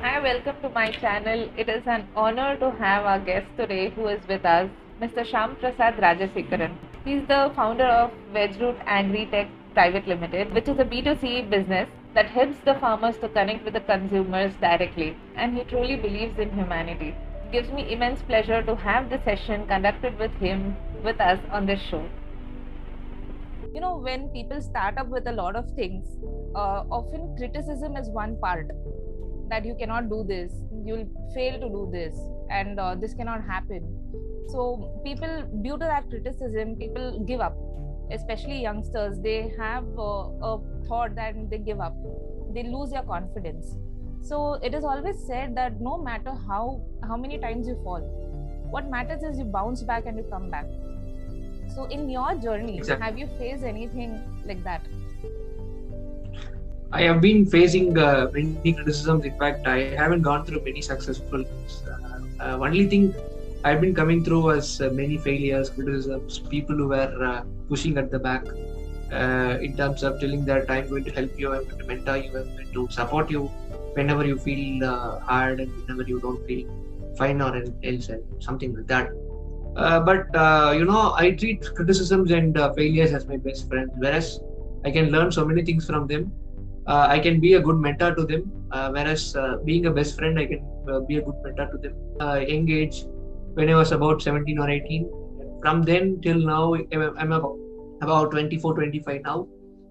Hi, welcome to my channel. It is an honor to have our guest today who is with us, Mr. Shyam Prasad Rajasekaran. He is the founder of Veggroot Agri-Tech Private Limited, which is a B2C business that helps the farmers to connect with the consumers directly. And he truly believes in humanity. It gives me immense pleasure to have this session conducted with him with us on this show. When people start up with a lot of things, often criticism is one part, that you cannot do this, you'll fail to do this, and this cannot happen. So people, due to that criticism, people give up. Especially youngsters, they have a thought that they give up, they lose their confidence. So it is always said that no matter how many times you fall, what matters is you bounce back and you come back. So in your journey, have you faced anything like that? I have been facing many criticisms. In fact, I haven't gone through many successful things. Only thing I've been coming through was many failures, criticisms, people who were pushing at the back in terms of telling that I'm going to help you, I'm going to mentor you, I'm going to support you whenever you feel hard and whenever you don't feel fine or else, something like that. I treat criticisms and failures as my best friends, whereas I can learn so many things from them. I can be a good mentor to them, whereas being a best friend, I can be a good mentor to them. Young age, when I was about 17 or 18, from then till now, I'm about 24, 25 now.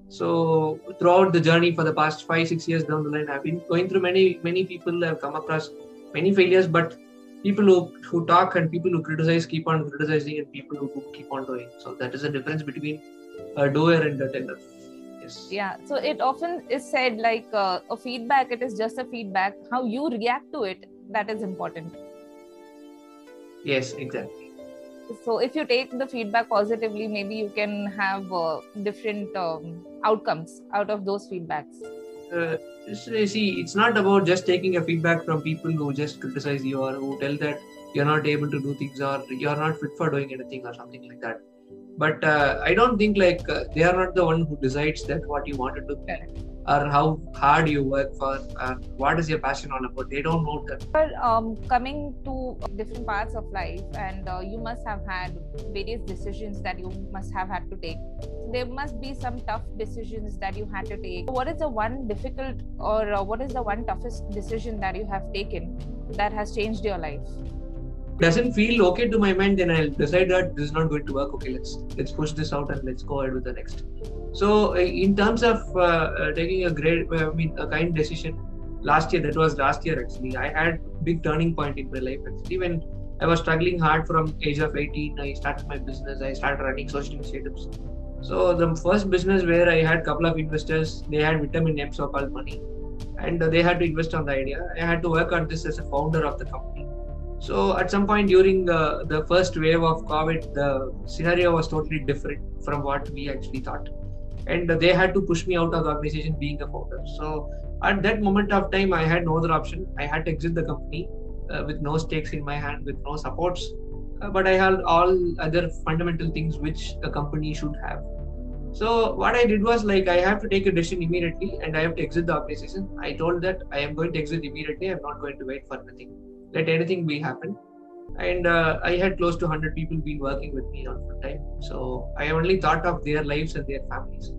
So throughout the journey for the past 5-6 years down the line, I've been going through many people. I've come across many failures, but people who talk and people who criticize keep on criticizing, and people who do keep on doing. So that is the difference between a doer and a teller. Yes. Yeah, so it often is said like a feedback, it is just a feedback. How you react to it, that is important. Yes, exactly. So if you take the feedback positively, maybe you can have different outcomes out of those feedbacks. See, it's not about just taking a feedback from people who just criticize you or who tell that you're not able to do things or you're not fit for doing anything or something like that. But I don't think they are not the one who decides that what you want to do or how hard you work for or what is your passion all about. They don't know that. But coming to different parts of life, and you must have had various decisions that you must have had to take. There must be some tough decisions that you had to take. What is the one difficult or what is the one toughest decision that you have taken that has changed your life? Doesn't feel okay to my mind, then I'll decide that this is not going to work. Okay, let's push this out and let's go ahead with the next. So in terms of taking a kind decision, last year actually, I had big turning point in my life actually. When I was struggling hard from age of 18, I started my business. I started running social initiatives. So the first business where I had a couple of investors, they had vitamin M, so-called money, and they had to invest on the idea. I had to work on this as a founder of the company. So at some point during the first wave of COVID, the scenario was totally different from what we actually thought. And they had to push me out of the organization being a founder. So at that moment of time, I had no other option. I had to exit the company with no stakes in my hand, with no supports. But I had all other fundamental things which a company should have. So what I did was I have to take a decision immediately and I have to exit the organization. I told that I am going to exit immediately. I'm not going to wait for nothing. Let anything be happen. And I had close to 100 people been working with me on full time. So I only thought of their lives and their families,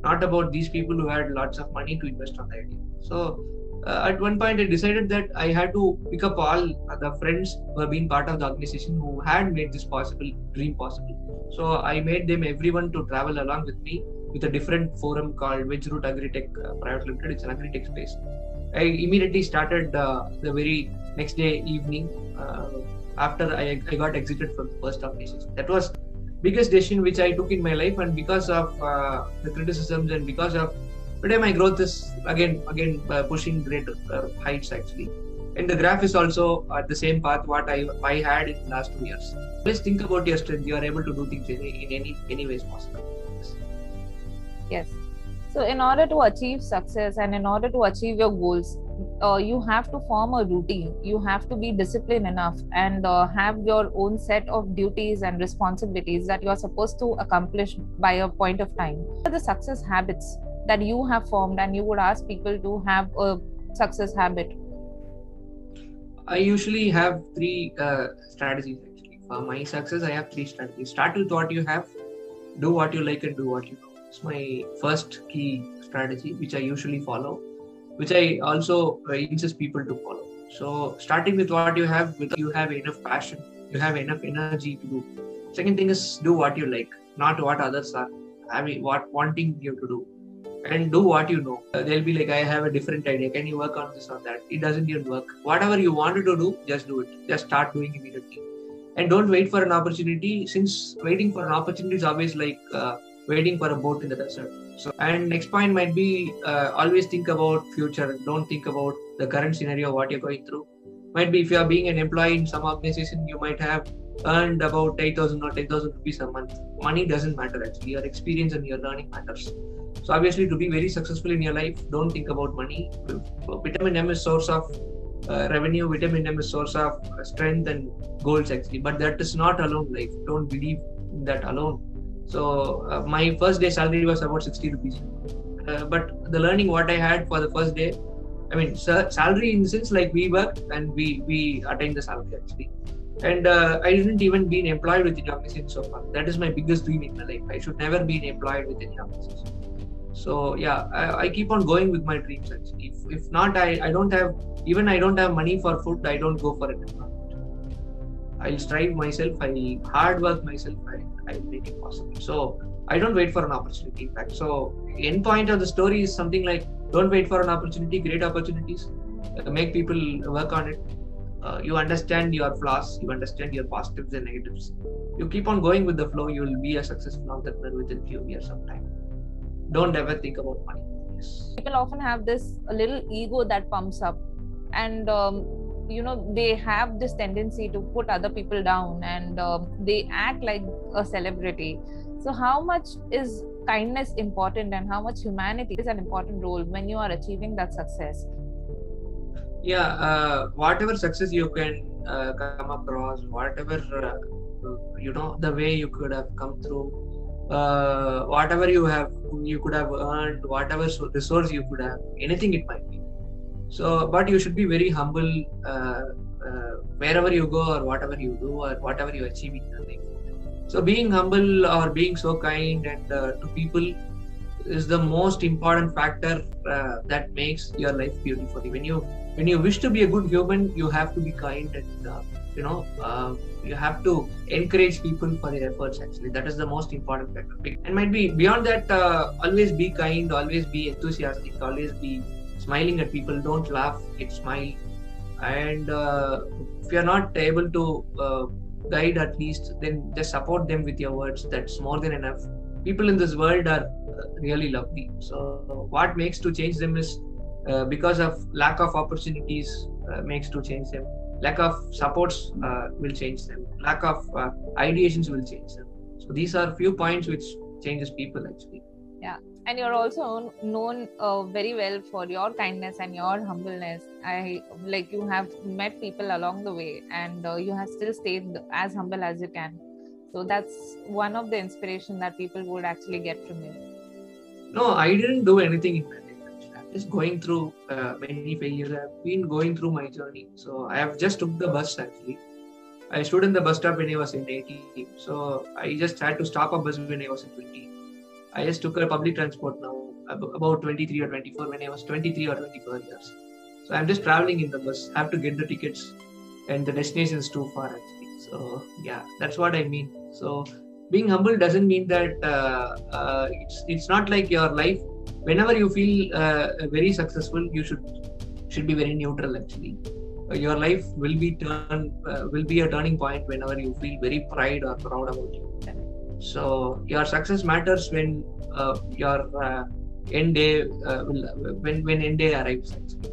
not about these people who had lots of money to invest on the idea. So at one point I decided that I had to pick up all the friends who have been part of the organization who had made this dream possible. So I made them everyone to travel along with me with a different forum called Veggroot Agri-Tech Private Limited. It's an agri-tech space. I immediately started the very next day evening after I got exited from the first organization. That was biggest decision which I took in my life, and because of the criticisms and because of today my growth is again pushing great heights actually. And the graph is also at the same path what I had in the last 2 years. Always think about your strength. You are able to do things in any ways possible. Yes. So in order to achieve success and in order to achieve your goals, you have to form a routine. You have to be disciplined enough and have your own set of duties and responsibilities that you are supposed to accomplish by a point of time. What are the success habits that you have formed and you would ask people to have a success habit? I usually have three strategies actually. For my success, I have three strategies. Start with what you have, do what you like, and do what you know. It's my first key strategy, which I usually follow, which I also insist people to follow. So starting with what you have, with you have enough passion, you have enough energy to do. Second thing is do what you like, not what others are wanting you to do, and do what you know. They'll be like, I have a different idea. Can you work on this or that? It doesn't even work. Whatever you wanted to do, just do it. Just start doing immediately. And don't wait for an opportunity, since waiting for an opportunity is always like waiting for a boat in the desert. So, and next point might be always think about future. Don't think about the current scenario, what you're going through. Might be if you are being an employee in some organization, you might have earned about 8,000 or 10,000 rupees a month. Money doesn't matter actually. Your experience and your learning matters. So obviously, to be very successful in your life, don't think about money. Vitamin M is source of revenue. Vitamin M is source of strength and goals actually. But that is not alone life. Don't believe that alone. So my first day salary was about 60 rupees. But the learning what I had for the first day, I mean, salary in the sense like we worked and we attained the salary actually. And I didn't even be employed with any organization so far. That is my biggest dream in my life. I should never be employed with any organization. So yeah, I keep on going with my dreams actually. If not, I don't have money for food, I don't go for it. I'll strive myself, I'll hard work myself, I'll make it possible. So I don't wait for an opportunity, in fact. So end point of the story is something like, don't wait for an opportunity, great opportunities, make people work on it. You understand your flaws, you understand your positives and negatives. You keep on going with the flow, you will be a successful entrepreneur within few years sometime. Don't ever think about money. Yes. People often have this little ego that pumps up, and they have this tendency to put other people down, and they act like a celebrity. So how much is kindness important, and how much humanity is an important role when you are achieving that success? Yeah, whatever success you can come across, whatever the way you could have come through, whatever you could have earned, whatever resource you could have, anything it might be. So, but you should be very humble wherever you go, or whatever you do, or whatever you achieve in your life. So being humble or being so kind and to people is the most important factor that makes your life beautiful. When you wish to be a good human, you have to be kind, and you have to encourage people for their efforts actually. That is the most important factor. And might be beyond that, always be kind, always be enthusiastic, always be smiling at people. Don't laugh, smile. And if you're not able to guide at least, then just support them with your words. That's more than enough. People in this world are really lovely. So what makes to change them is because of lack of opportunities makes to change them. Lack of supports will change them. Lack of ideations will change them. So these are few points which changes people actually. Yeah. And you're also known very well for your kindness and your humbleness. You have met people along the way, and you have still stayed as humble as you can. So that's one of the inspiration that people would actually get from you. No, I didn't do anything in my life. I'm just going through many failures. I've been going through my journey. So I have just took the bus actually. I stood in the bus stop when I was in 18. So I just had to stop a bus when I was in 20. I just took a public transport now, about 23 or 24 when I was 23 or 24 years. So I'm just traveling in the bus, have to get the tickets, and the destination is too far actually. So yeah, that's what I mean. So being humble doesn't mean that it's not like your life. Whenever you feel very successful, you should be very neutral actually. Your life will be a turning point whenever you feel very proud about you. So your success matters when your end day when end day arrives actually.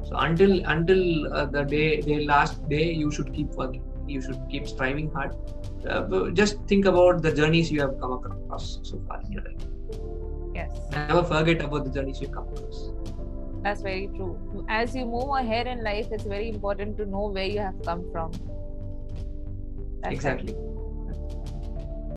So until the last day, you should keep working. You should keep striving hard. Just think about the journeys you have come across so far in your life. Yes. Never forget about the journeys you come across. That's very true. As you move ahead in life, it's very important to know where you have come from. That's exactly. Right.